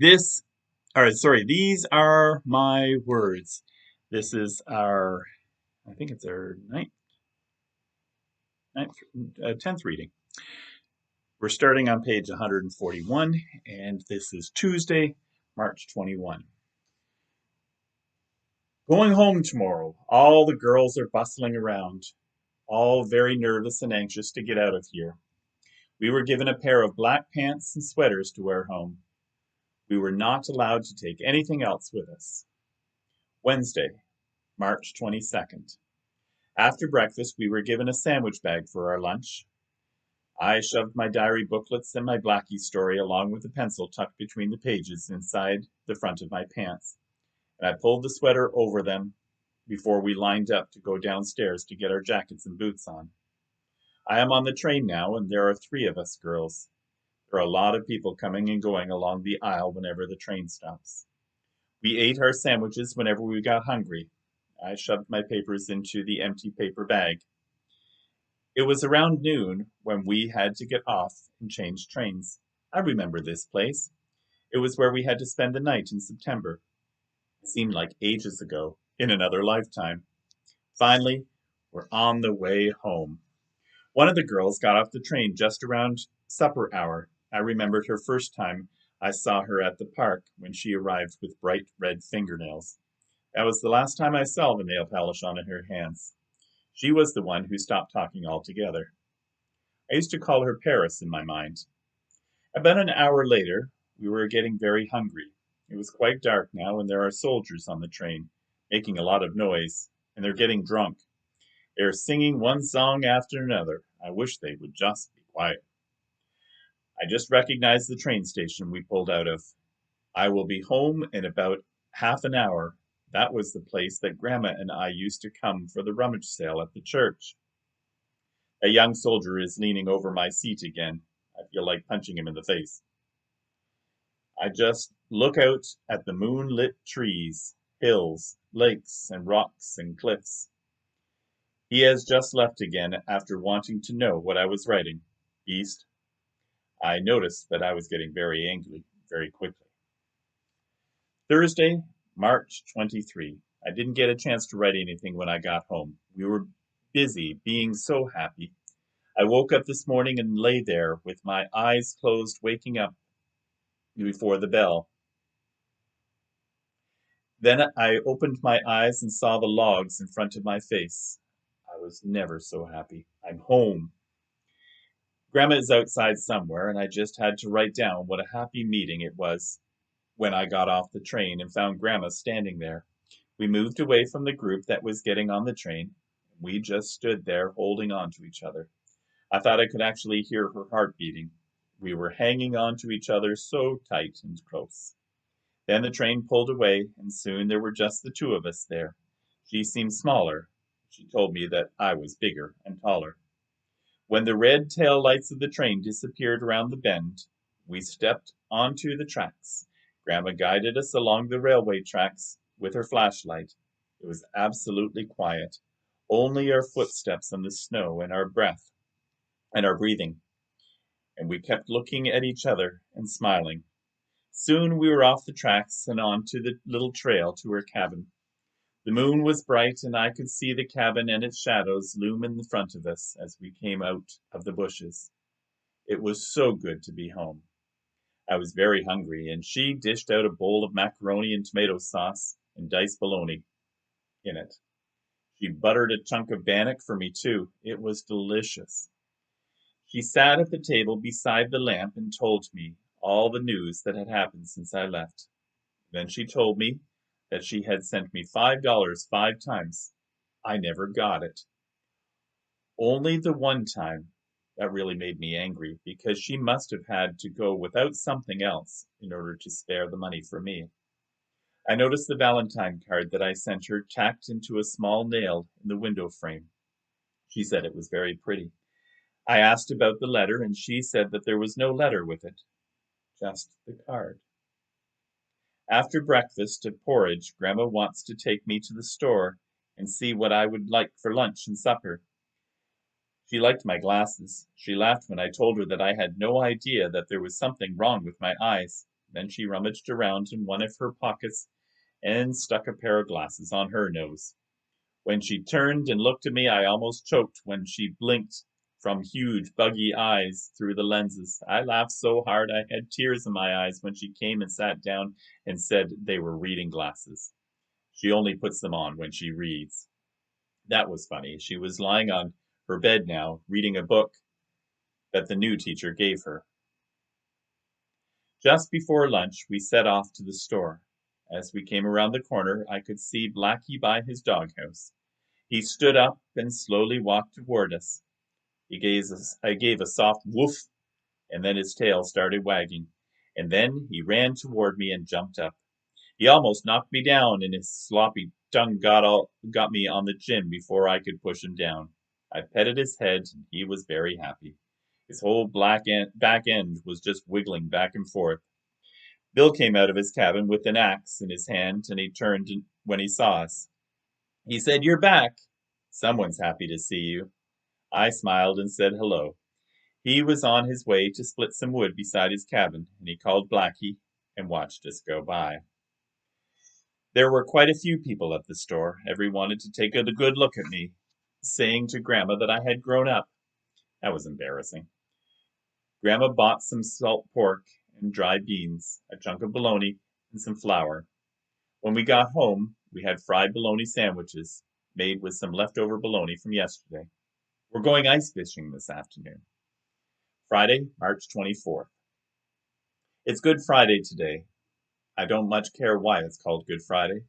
This, or sorry, these are my words. This is our, I think it's our ninth 10th reading. We're starting on page 141, and this is Tuesday, March 21. Going home tomorrow. All the girls are bustling around, all very nervous and anxious to get out of here. We were given a pair of black pants and sweaters to wear home. We were not allowed to take anything else with us. Wednesday, March 22nd. After breakfast, we were given a sandwich bag for our lunch. I shoved my diary booklets and my Blackie story along with a pencil tucked between the pages inside the front of my pants, and I pulled the sweater over them before we lined up to go downstairs to get our jackets and boots on. I am on the train now, and there are three of us girls. There are a lot of people coming and going along the aisle whenever the train stops. We ate our sandwiches whenever we got hungry. I shoved my papers into the empty paper bag. It was around noon when we had to get off and change trains. I remember this place. It was where we had to spend the night in September. It seemed like ages ago, in another lifetime. Finally, we're on the way home. One of the girls got off the train just around supper hour. I remembered her first time I saw her at the park when she arrived with bright red fingernails. That was the last time I saw the nail polish on her hands. She was the one who stopped talking altogether. I used to call her Paris in my mind. About an hour later, we were getting very hungry. It was quite dark now, and there are soldiers on the train, making a lot of noise, and they're getting drunk. They're singing one song after another. I wish they would just be quiet. I just recognized the train station we pulled out of. I will be home in about half an hour. That was the place that Grandma and I used to come for the rummage sale at the church. A young soldier is leaning over my seat again. I feel like punching him in the face. I just look out at the moonlit trees, hills, lakes, and rocks and cliffs. He has just left again after wanting to know what I was writing. East. I noticed that I was getting very angry very quickly. Thursday, March 23. I didn't get a chance to write anything when I got home. We were busy being so happy. I woke up this morning and lay there with my eyes closed, waking up before the bell. Then I opened my eyes and saw the logs in front of my face. I was never so happy. I'm home. Grandma is outside somewhere, and I just had to write down what a happy meeting it was when I got off the train and found Grandma standing there. We moved away from the group that was getting on the train. We just stood there holding on to each other. I thought I could actually hear her heart beating. We were hanging on to each other so tight and close. Then the train pulled away, and soon there were just the two of us there. She seemed smaller. She told me that I was bigger and taller. When the red tail lights of the train disappeared around the bend, we stepped onto the tracks. Grandma guided us along the railway tracks with her flashlight. It was absolutely quiet, only our footsteps on the snow and our breath and our breathing. And we kept looking at each other and smiling. Soon we were off the tracks and on to the little trail to her cabin. The moon was bright, and I could see the cabin and its shadows loom in front of us as we came out of the bushes. It was so good to be home. I was very hungry, and she dished out a bowl of macaroni and tomato sauce and diced bologna in it. She buttered a chunk of bannock for me, too. It was delicious. She sat at the table beside the lamp and told me all the news that had happened since I left. Then she told me that she had sent me $5 5 times. I never got it. Only the one time that really made me angry, because she must have had to go without something else in order to spare the money for me. I noticed the Valentine card that I sent her tacked into a small nail in the window frame. She said it was very pretty. I asked about the letter, and she said that there was no letter with it, just the card. After breakfast at porridge, Grandma wants to take me to the store and see what I would like for lunch and supper. She liked my glasses. She laughed when I told her that I had no idea that there was something wrong with my eyes. Then she rummaged around in one of her pockets and stuck a pair of glasses on her nose. When she turned and looked at me, I almost choked when she blinked from huge, buggy eyes through the lenses. I laughed so hard I had tears in my eyes when she came and sat down and said they were reading glasses. She only puts them on when she reads. That was funny. She was lying on her bed now, reading a book that the new teacher gave her. Just before lunch, we set off to the store. As we came around the corner, I could see Blackie by his doghouse. He stood up and slowly walked toward us. I gave a soft woof, and then his tail started wagging. And then he ran toward me and jumped up. He almost knocked me down, and his sloppy tongue got me on the chin before I could push him down. I petted his head, and he was very happy. His whole back end was just wiggling back and forth. Bill came out of his cabin with an axe in his hand, and he turned when he saw us. He said, "You're back. Someone's happy to see you." I smiled and said hello. He was on his way to split some wood beside his cabin, and he called Blackie and watched us go by. There were quite a few people at the store. Every wanted to take a good look at me, saying to Grandma that I had grown up. That was embarrassing. Grandma bought some salt pork and dry beans, a chunk of bologna, and some flour. When we got home, we had fried bologna sandwiches made with some leftover bologna from yesterday. We're going ice fishing this afternoon. Friday, March 24th. It's Good Friday today. I don't much care why it's called Good Friday.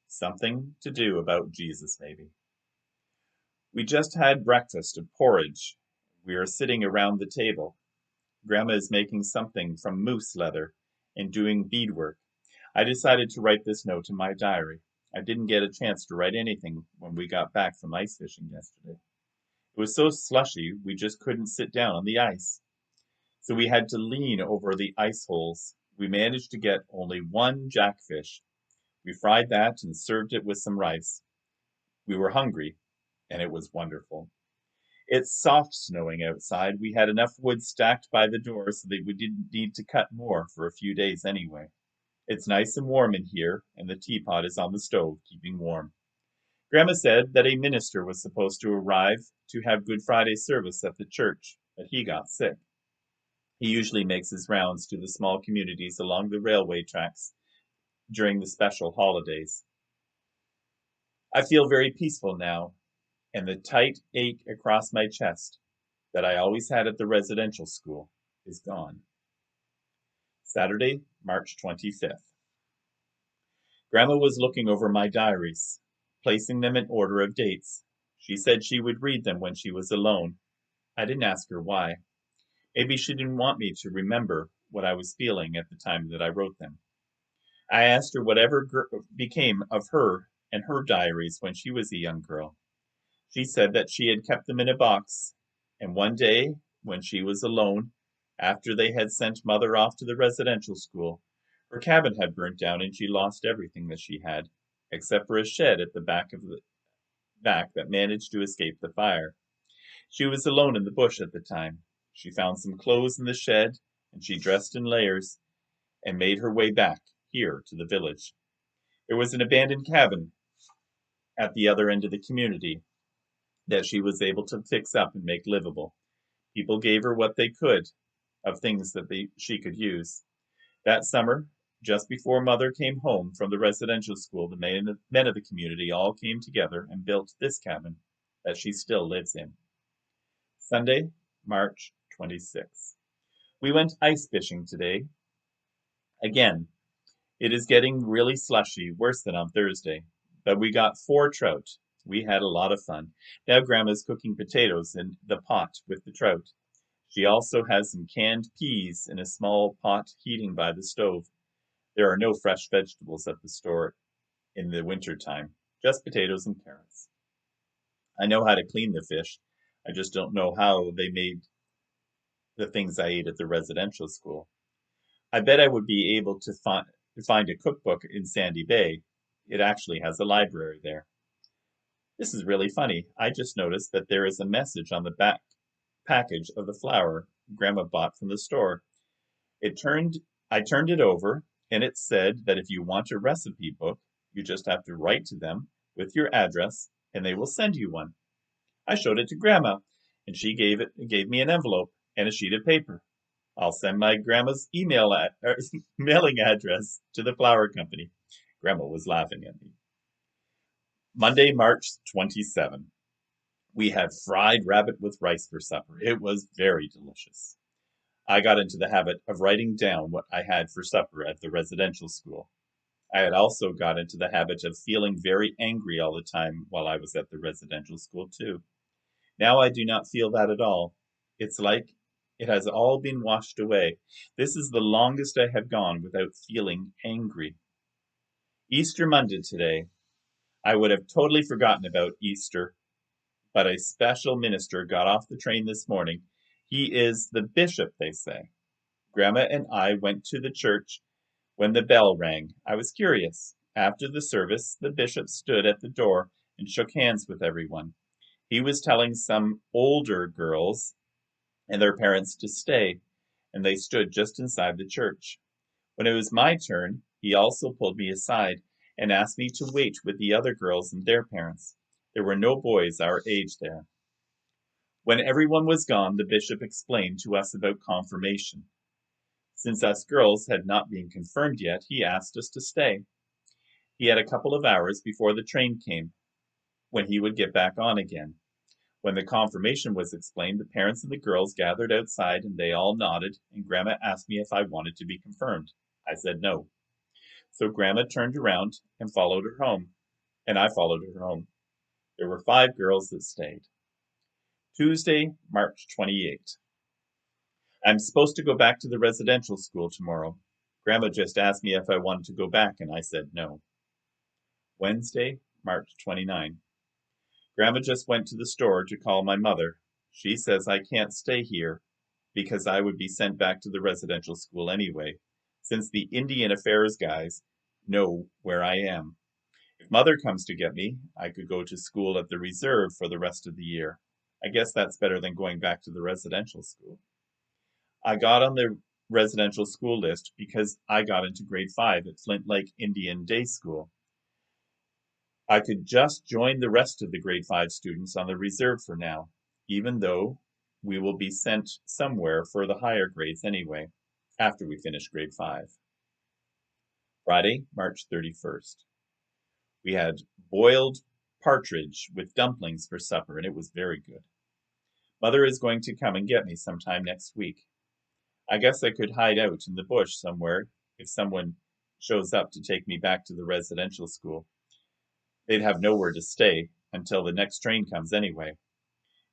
Something to do about Jesus, maybe. We just had breakfast of porridge. We are sitting around the table. Grandma is making something from moose leather and doing beadwork. I decided to write this note in my diary. I didn't get a chance to write anything when we got back from ice fishing yesterday. It was so slushy we just couldn't sit down on the ice. So we had to lean over the ice holes. We managed to get only one jackfish. We fried that and served it with some rice. We were hungry, and it was wonderful. It's soft snowing outside. We had enough wood stacked by the door so that we didn't need to cut more for a few days anyway. It's nice and warm in here, and the teapot is on the stove, keeping warm. Grandma said that a minister was supposed to arrive to have Good Friday service at the church, but he got sick. He usually makes his rounds to the small communities along the railway tracks during the special holidays. I feel very peaceful now, and the tight ache across my chest that I always had at the residential school is gone. Saturday, March 25th. Grandma was looking over my diaries, placing them in order of dates. She said she would read them when she was alone. I didn't ask her why. Maybe she didn't want me to remember what I was feeling at the time that I wrote them. I asked her whatever became of her and her diaries when she was a young girl. She said that she had kept them in a box, and one day, when she was alone, after they had sent Mother off to the residential school, her cabin had burnt down and she lost everything that she had, except for a shed at the back that managed to escape the fire. She was alone in the bush at the time. She found some clothes in the shed, and she dressed in layers and made her way back here to the village. There was an abandoned cabin at the other end of the community that she was able to fix up and make livable. People gave her what they could of things that she could use. That summer, just before Mother came home from the residential school, the men of the community all came together and built this cabin that she still lives in. Sunday, March 26th. We went ice fishing today. Again, it is getting really slushy, worse than on Thursday, but we got 4 trout. We had a lot of fun. Now Grandma's cooking potatoes in the pot with the trout. She also has some canned peas in a small pot heating by the stove. There are no fresh vegetables at the store in the winter time, just potatoes and carrots. I know how to clean the fish. I just don't know how they made the things I ate at the residential school. I bet I would be able to find a cookbook in Sandy Bay. It actually has a library there. This is really funny. I just noticed that there is a message on the back package of the flour Grandma bought from the store. It turned I turned it over, and it said that if you want a recipe book, you just have to write to them with your address, and they will send you one. I showed it to Grandma, and she gave me an envelope and a sheet of paper. I'll send my grandma's mailing address to the flour company. Grandma was laughing at me. Monday, March 27. We had fried rabbit with rice for supper. It was very delicious. I got into the habit of writing down what I had for supper at the residential school. I had also got into the habit of feeling very angry all the time while I was at the residential school, too. Now I do not feel that at all. It's like it has all been washed away. This is the longest I have gone without feeling angry. Easter Monday today. I would have totally forgotten about Easter, but a special minister got off the train this morning. He is the bishop, they say. Grandma and I went to the church when the bell rang. I was curious. After the service, the bishop stood at the door and shook hands with everyone. He was telling some older girls and their parents to stay, and they stood just inside the church. When it was my turn, he also pulled me aside and asked me to wait with the other girls and their parents. There were no boys our age there. When everyone was gone, the bishop explained to us about confirmation. Since us girls had not been confirmed yet, he asked us to stay. He had a couple of hours before the train came, when he would get back on again. When the confirmation was explained, the parents and the girls gathered outside and they all nodded, and Grandma asked me if I wanted to be confirmed. I said no. So Grandma turned around and followed her home, and I followed her home. There were 5 girls that stayed. Tuesday, March 28th. I'm supposed to go back to the residential school tomorrow. Grandma just asked me if I wanted to go back, and I said no. Wednesday, March 29. Grandma just went to the store to call my mother. She says I can't stay here because I would be sent back to the residential school anyway, since the Indian Affairs guys know where I am. If Mother comes to get me, I could go to school at the reserve for the rest of the year. I guess that's better than going back to the residential school. I got on the residential school list because I got into grade 5 at Flint Lake Indian Day School. I could just join the rest of the grade 5 students on the reserve for now, even though we will be sent somewhere for the higher grades anyway, after we finish grade 5. Friday, March 31st. We had boiled partridge with dumplings for supper, and it was very good. Mother is going to come and get me sometime next week. I guess I could hide out in the bush somewhere if someone shows up to take me back to the residential school. They'd have nowhere to stay until the next train comes anyway.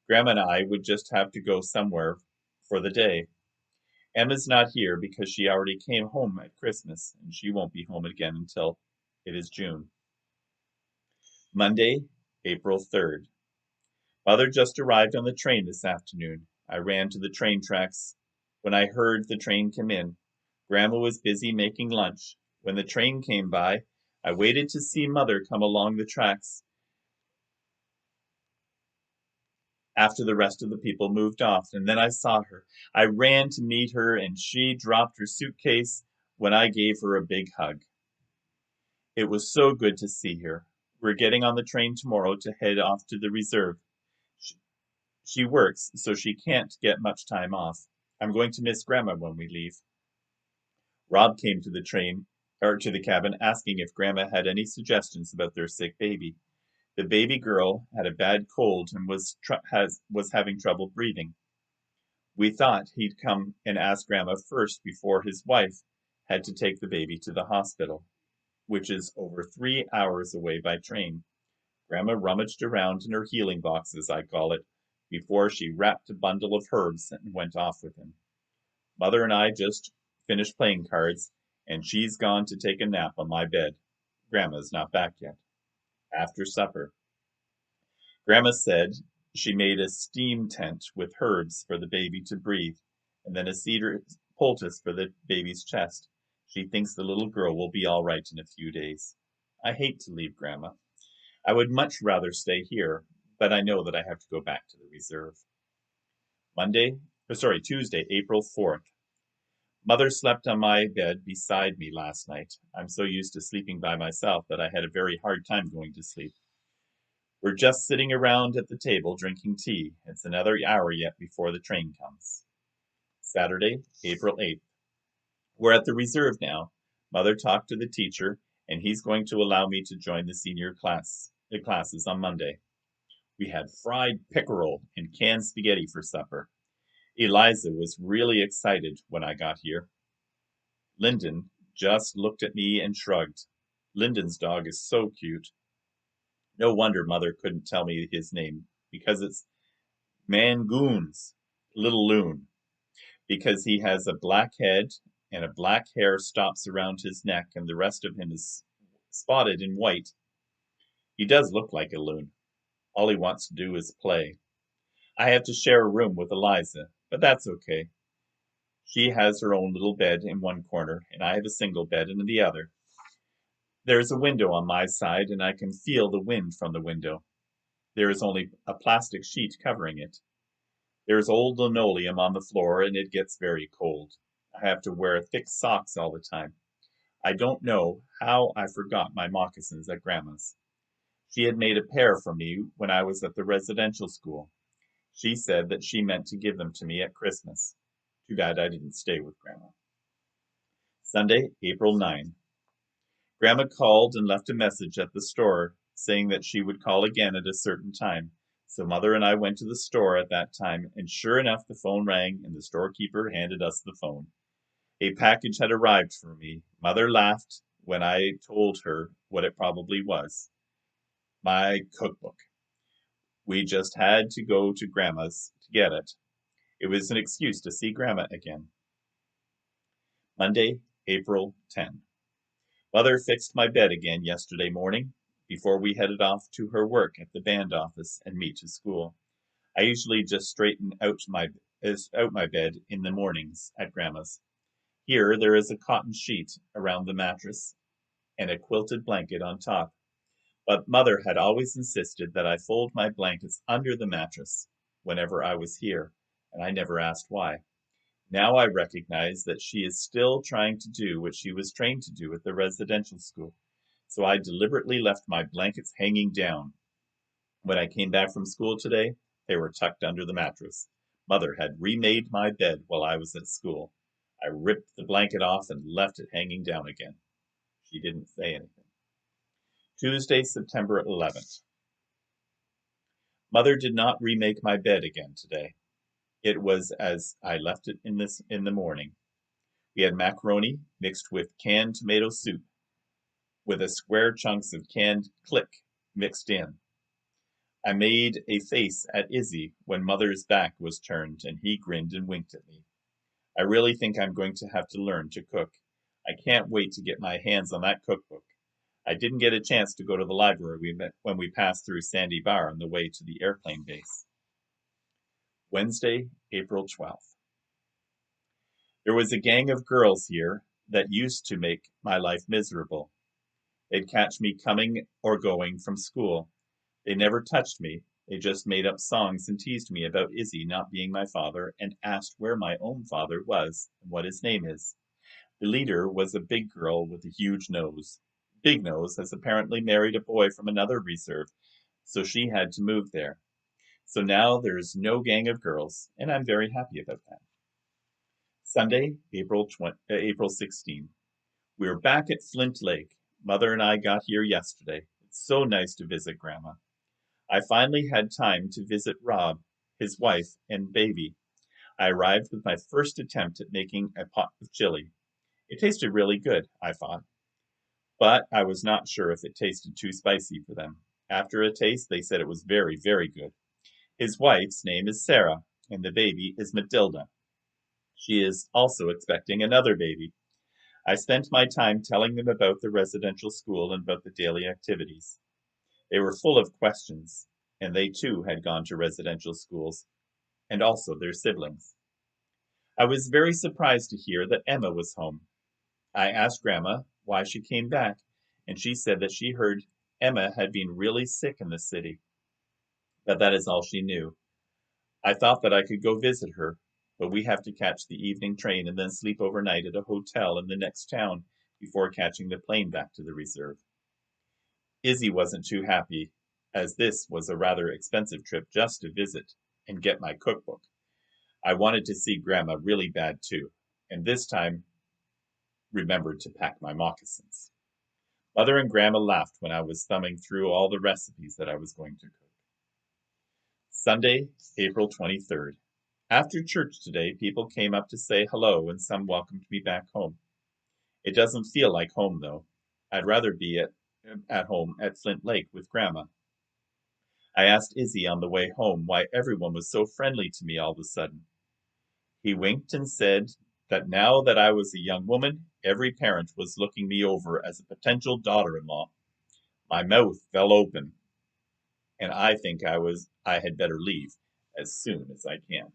Grandma and I would just have to go somewhere for the day. Emma's not here because she already came home at Christmas, and she won't be home again until it is June. Monday, April 3rd. Mother just arrived on the train this afternoon. I ran to the train tracks when I heard the train come in. Grandma was busy making lunch. When the train came by, I waited to see Mother come along the tracks after the rest of the people moved off, and then I saw her. I ran to meet her, and she dropped her suitcase when I gave her a big hug. It was so good to see her. We're getting on the train tomorrow to head off to the reserve. She works, so she can't get much time off. I'm going to miss Grandma when we leave. Rob came to the cabin, asking if Grandma had any suggestions about their sick baby. The baby girl had a bad cold and was having trouble breathing. We thought he'd come and ask Grandma first before his wife had to take the baby to the hospital, which is over 3 hours away by train. Grandma rummaged around in her healing box, as I call it, before she wrapped a bundle of herbs and went off with him. Mother and I just finished playing cards, and she's gone to take a nap on my bed. Grandma's not back yet. After supper, Grandma said she made a steam tent with herbs for the baby to breathe, and then a cedar poultice for the baby's chest. She thinks the little girl will be all right in a few days. I hate to leave Grandma. I would much rather stay here, but I know that I have to go back to the reserve. Tuesday, April 4th. Mother slept on my bed beside me last night. I'm so used to sleeping by myself that I had a very hard time going to sleep. We're just sitting around at the table drinking tea. It's another hour yet before the train comes. Saturday, April 8th. We're at the reserve now. Mother talked to the teacher, and he's going to allow me to join the classes on Monday. We had fried pickerel and canned spaghetti for supper. Eliza was really excited when I got here. Lyndon just looked at me and shrugged. Lyndon's dog is so cute. No wonder Mother couldn't tell me his name, because it's Mangoons, Little Loon, because he has a black head and a black hair stops around his neck, and the rest of him is spotted in white. He does look like a loon. All he wants to do is play. I have to share a room with Eliza, but that's okay. She has her own little bed in one corner, and I have a single bed in the other. There is a window on my side, and I can feel the wind from the window. There is only a plastic sheet covering it. There is old linoleum on the floor, and it gets very cold. I have to wear thick socks all the time. I don't know how I forgot my moccasins at Grandma's. She had made a pair for me when I was at the residential school. She said that she meant to give them to me at Christmas. Too bad I didn't stay with Grandma. Sunday, April 9. Grandma called and left a message at the store saying that she would call again at a certain time. So Mother and I went to the store at that time, and sure enough, the phone rang and the storekeeper handed us the phone. A package had arrived for me. Mother laughed when I told her what it probably was. My cookbook. We just had to go to Grandma's to get it. It was an excuse to see Grandma again. Monday, April 10. Mother fixed my bed again yesterday morning before we headed off to her work at the band office and me to school. I usually just straighten out my bed in the mornings at Grandma's. Here there is a cotton sheet around the mattress and a quilted blanket on top. But Mother had always insisted that I fold my blankets under the mattress whenever I was here, and I never asked why. Now I recognize that she is still trying to do what she was trained to do at the residential school. So I deliberately left my blankets hanging down. When I came back from school today, they were tucked under the mattress. Mother had remade my bed while I was at school. I ripped the blanket off and left it hanging down again. She didn't say anything. Tuesday, September 11th. Mother did not remake my bed again today. It was as I left it in the morning. We had macaroni mixed with canned tomato soup, with a square chunks of canned click mixed in. I made a face at Izzy when Mother's back was turned, and he grinned and winked at me. I really think I'm going to have to learn to cook. I can't wait to get my hands on that cookbook. I didn't get a chance to go to the library when we passed through Sandy Bar on the way to the airplane base. Wednesday, April 12th. There was a gang of girls here that used to make my life miserable. They'd catch me coming or going from school. They never touched me. They just made up songs and teased me about Izzy not being my father and asked where my own father was and what his name is. The leader was a big girl with a huge nose. Big Nose has apparently married a boy from another reserve, so she had to move there. So now there's no gang of girls, and I'm very happy about that. Sunday, April 16. We're back at Flint Lake. Mother and I got here yesterday. It's so nice to visit Grandma. I finally had time to visit Rob, his wife, and baby. I arrived with my first attempt at making a pot of chili. It tasted really good, I thought, but I was not sure if it tasted too spicy for them. After a taste, they said it was very, very good. His wife's name is Sarah, and the baby is Matilda. She is also expecting another baby. I spent my time telling them about the residential school and about the daily activities. They were full of questions, and they too had gone to residential schools, and also their siblings. I was very surprised to hear that Emma was home. I asked Grandma why she came back, and she said that she heard Emma had been really sick in the city, but that is all she knew. I thought that I could go visit her, but we have to catch the evening train and then sleep overnight at a hotel in the next town before catching the plane back to the reserve. Izzy wasn't too happy, as this was a rather expensive trip just to visit and get my cookbook. I wanted to see Grandma really bad too, and this time remembered to pack my moccasins. Mother and Grandma laughed when I was thumbing through all the recipes that I was going to cook. Sunday, April 23rd. After church today, people came up to say hello and some welcomed me back home. It doesn't feel like home though. I'd rather be at home at Flint Lake with Grandma. I asked Izzy on the way home why everyone was so friendly to me all of a sudden. He winked and said that now that I was a young woman, every parent was looking me over as a potential daughter-in-law. My mouth fell open, and I think I had better leave as soon as I can.